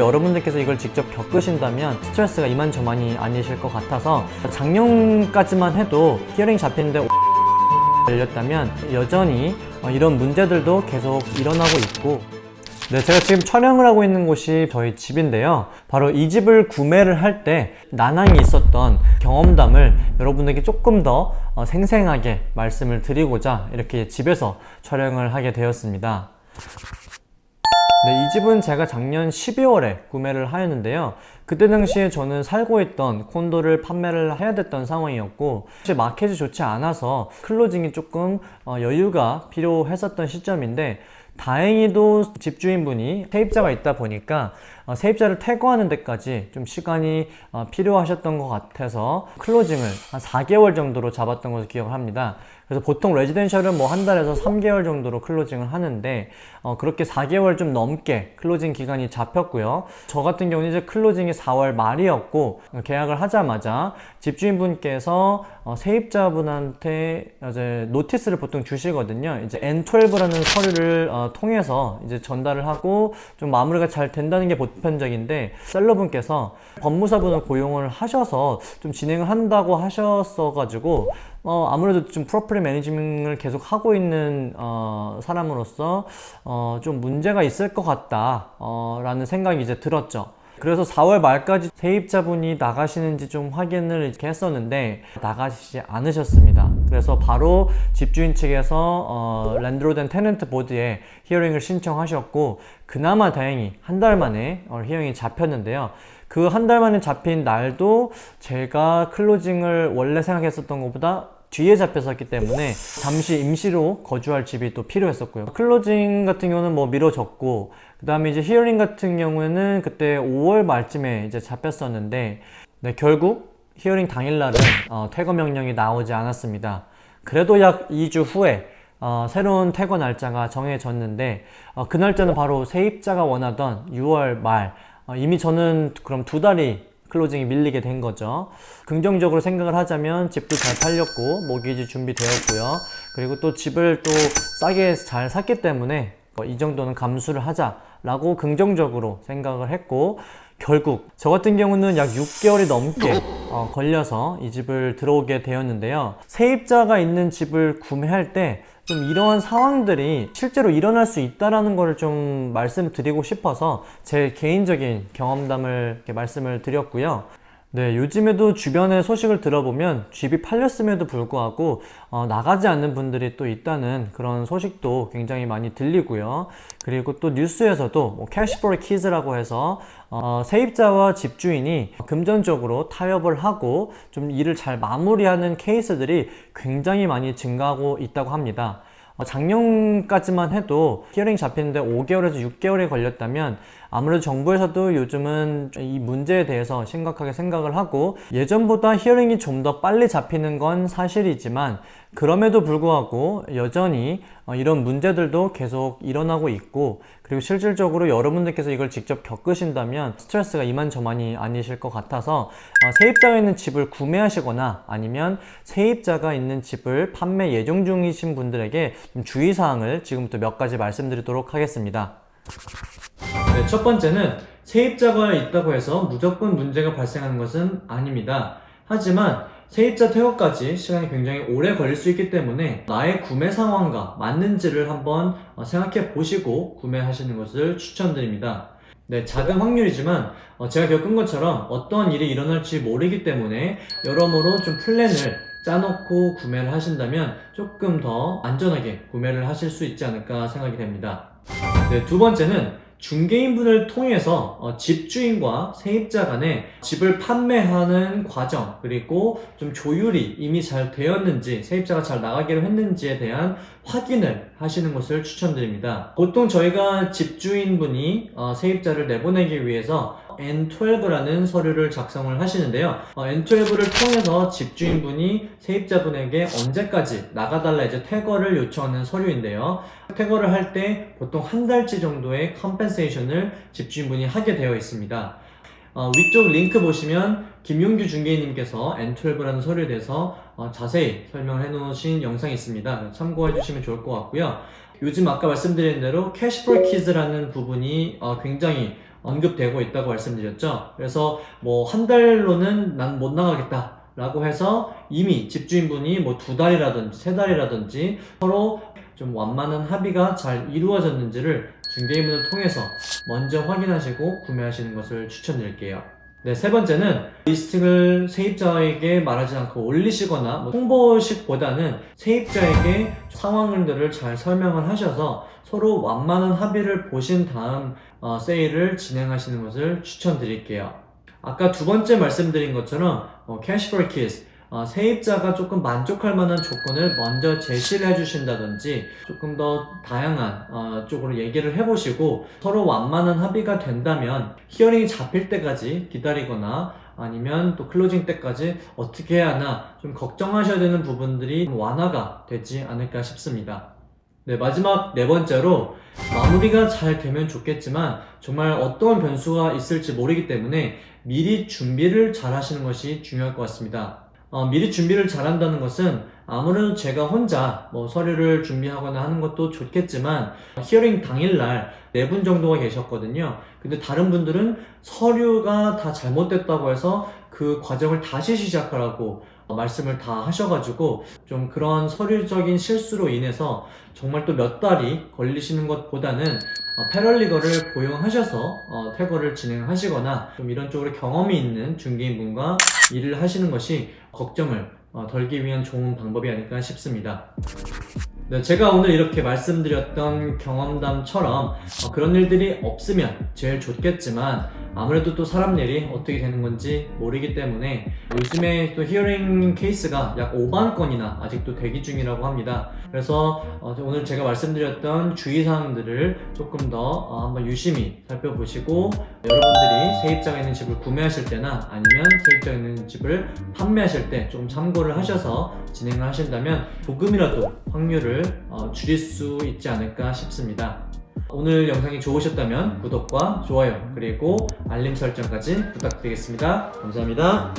여러분들께서 이걸 직접 겪으신다면 스트레스가 이만저만이 아니실 것 같아서, 작년까지만 해도 히어링 잡히는데 걸렸다면 여전히 이런 문제들도 계속 일어나고 있고, 네, 제가 지금 촬영을 하고 있는 곳이 저희 집인데요. 바로 이 집을 구매를 할 때 난항이 있었던 경험담을 여러분에게 조금 더 생생하게 말씀을 드리고자 이렇게 집에서 촬영을 하게 되었습니다. 네, 이 집은 제가 작년 12월에 구매를 하였는데요. 그때 당시에 저는 살고 있던 콘도를 판매를 해야 됐던 상황이었고, 사실 마켓이 좋지 않아서 클로징이 조금 여유가 필요했었던 시점인데, 다행히도 집주인분이 세입자가 있다 보니까 세입자를 퇴거하는 데까지 좀 시간이 필요하셨던 것 같아서 클로징을 한 4개월 정도로 잡았던 것을 기억을 합니다. 그래서 보통 레지덴셜은 뭐 한 달에서 3개월 정도로 클로징을 하는데, 그렇게 4개월 좀 넘게 클로징 기간이 잡혔고요. 저 같은 경우는 이제 클로징이 4월 말이었고, 계약을 하자마자 집주인분께서 세입자분한테 이제 노티스를 보통 주시거든요. 이제 N12라는 서류를 통해서 이제 전달을 하고 좀 마무리가 잘 된다는 게 보편적인데, 셀러분께서 법무사분을 고용을 하셔서 좀 진행을 한다고 하셨어가지고, 아무래도 좀 프로퍼리 매니지먼트를 계속 하고 있는 사람으로서 좀 문제가 있을 것 같다 라는 생각이 이제 들었죠. 그래서 4월 말까지 세입자분이 나가시는지 좀 확인을 이렇게 했었는데 나가시지 않으셨습니다. 그래서 바로 집주인 측에서 랜드로드 앤 테넌트 보드에 히어링을 신청하셨고, 그나마 다행히 한 달 만에 히어링이 잡혔는데요. 그 한 달 만에 잡힌 날도 제가 클로징을 원래 생각했었던 것보다 뒤에 잡혔었기 때문에 잠시 임시로 거주할 집이 또 필요했었고요. 클로징 같은 경우는 뭐 미뤄졌고, 그 다음에 이제 히어링 같은 경우에는 그때 5월 말쯤에 이제 잡혔었는데, 네, 결국 히어링 당일날은 퇴거 명령이 나오지 않았습니다. 그래도 약 2주 후에 새로운 퇴거 날짜가 정해졌는데, 그 날짜는 바로 세입자가 원하던 6월 말, 이미 저는 그럼 2달이 클로징이 밀리게 된 거죠. 긍정적으로 생각을 하자면 집도 잘 팔렸고 모기지 준비되었고요. 그리고 또 집을 또 싸게 잘 샀기 때문에 이 정도는 감수를 하자라고 긍정적으로 생각을 했고, 결국 저 같은 경우는 약 6개월이 넘게 걸려서 이 집을 들어오게 되었는데요. 세입자가 있는 집을 구매할 때 좀 이러한 상황들이 실제로 일어날 수 있다는 것을 좀 말씀드리고 싶어서 제 개인적인 경험담을 이렇게 말씀을 드렸고요. 네, 요즘에도 주변의 소식을 들어보면 집이 팔렸음에도 불구하고 나가지 않는 분들이 또 있다는 그런 소식도 굉장히 많이 들리고요. 그리고 또 뉴스에서도 뭐 cash for keys라고 해서 세입자와 집주인이 금전적으로 타협을 하고 좀 일을 잘 마무리하는 케이스들이 굉장히 많이 증가하고 있다고 합니다. 작년까지만 해도 히어링 잡히는데 5개월에서 6개월이 걸렸다면 아무래도 정부에서도 요즘은 이 문제에 대해서 심각하게 생각을 하고, 예전보다 히어링이 좀 더 빨리 잡히는 건 사실이지만 그럼에도 불구하고 여전히 이런 문제들도 계속 일어나고 있고, 그리고 실질적으로 여러분들께서 이걸 직접 겪으신다면 스트레스가 이만저만이 아니실 것 같아서 세입자가 있는 집을 구매하시거나 아니면 세입자가 있는 집을 판매 예정 중이신 분들에게 좀 주의사항을 지금부터 몇 가지 말씀드리도록 하겠습니다. 네, 첫 번째는 세입자가 있다고 해서 무조건 문제가 발생하는 것은 아닙니다. 하지만 세입자 퇴거까지 시간이 굉장히 오래 걸릴 수 있기 때문에 나의 구매 상황과 맞는지를 한번 생각해 보시고 구매하시는 것을 추천드립니다. 네, 작은 확률이지만 제가 겪은 것처럼 어떤 일이 일어날지 모르기 때문에 여러모로 좀 플랜을 짜놓고 구매를 하신다면 조금 더 안전하게 구매를 하실 수 있지 않을까 생각이 됩니다. 네, 두 번째는 중개인분을 통해서 집주인과 세입자 간에 집을 판매하는 과정, 그리고 좀 조율이 이미 잘 되었는지, 세입자가 잘 나가기로 했는지에 대한 확인을 하시는 것을 추천드립니다. 보통 저희가 집주인분이 세입자를 내보내기 위해서 N12라는 서류를 작성을 하시는데요. N12를 통해서 집주인분이 세입자분에게 언제까지 나가달라 이제 퇴거를 요청하는 서류인데요. 퇴거를 할 때 보통 한 달치 정도의 컴펜세이션을 집주인분이 하게 되어 있습니다. 위쪽 링크 보시면 김용규 중개인님께서 N12라는 서류에 대해서 자세히 설명을 해놓으신 영상이 있습니다. 참고해 주시면 좋을 것 같고요. 요즘 아까 말씀드린 대로 Cash for Keys라는 부분이 굉장히 언급되고 있다고 말씀드렸죠. 그래서 뭐 한 달로는 난 못 나가겠다 라고 해서 이미 집주인분이 뭐 2달이라든지 3달이라든지 서로 좀 완만한 합의가 잘 이루어졌는지를 중개인분을 통해서 먼저 확인하시고 구매하시는 것을 추천드릴게요. 네, 세 번째는 리스팅을 세입자에게 말하지 않고 올리시거나 뭐 홍보식보다는 세입자에게 상황들을 잘 설명을 하셔서 서로 완만한 합의를 보신 다음 세일을 진행하시는 것을 추천드릴게요. 아까 두 번째 말씀드린 것처럼 cash for keys, 세입자가 조금 만족할 만한 조건을 먼저 제시를 해주신다든지 조금 더 다양한 쪽으로 얘기를 해보시고 서로 완만한 합의가 된다면 히어링이 잡힐 때까지 기다리거나 아니면 또 클로징 때까지 어떻게 해야 하나 좀 걱정하셔야 되는 부분들이 완화가 되지 않을까 싶습니다. 네, 마지막 네 번째로 마무리가 잘 되면 좋겠지만 정말 어떠한 변수가 있을지 모르기 때문에 미리 준비를 잘 하시는 것이 중요할 것 같습니다. 미리 준비를 잘 한다는 것은 아무래도 제가 혼자 뭐 서류를 준비하거나 하는 것도 좋겠지만 히어링 당일날 4분 정도가 계셨거든요. 근데 다른 분들은 서류가 다 잘못됐다고 해서 그 과정을 다시 시작하라고 말씀을 다 하셔가지고 좀 그런 서류적인 실수로 인해서 정말 또 몇 달이 걸리시는 것보다는 패럴리거를 고용하셔서 퇴거를 진행하시거나 좀 이런 쪽으로 경험이 있는 중개인분과 일을 하시는 것이 걱정을 덜기 위한 좋은 방법이 아닐까 싶습니다. 네, 제가 오늘 이렇게 말씀드렸던 경험담처럼 그런 일들이 없으면 제일 좋겠지만 아무래도 또 사람 일이 어떻게 되는 건지 모르기 때문에 요즘에 또 히어링 케이스가 약 5만 건이나 아직도 대기 중이라고 합니다. 그래서 오늘 제가 말씀드렸던 주의사항들을 조금 더 한번 유심히 살펴보시고 여러분들이 세입자가 있는 집을 구매하실 때나 아니면 세입자가 있는 집을 판매하실 때 조금 참고를 하셔서 진행을 하신다면 조금이라도 확률을 줄일 수 있지 않을까 싶습니다. 오늘 영상이 좋으셨다면 구독과 좋아요 그리고 알림 설정까지 부탁드리겠습니다. 감사합니다.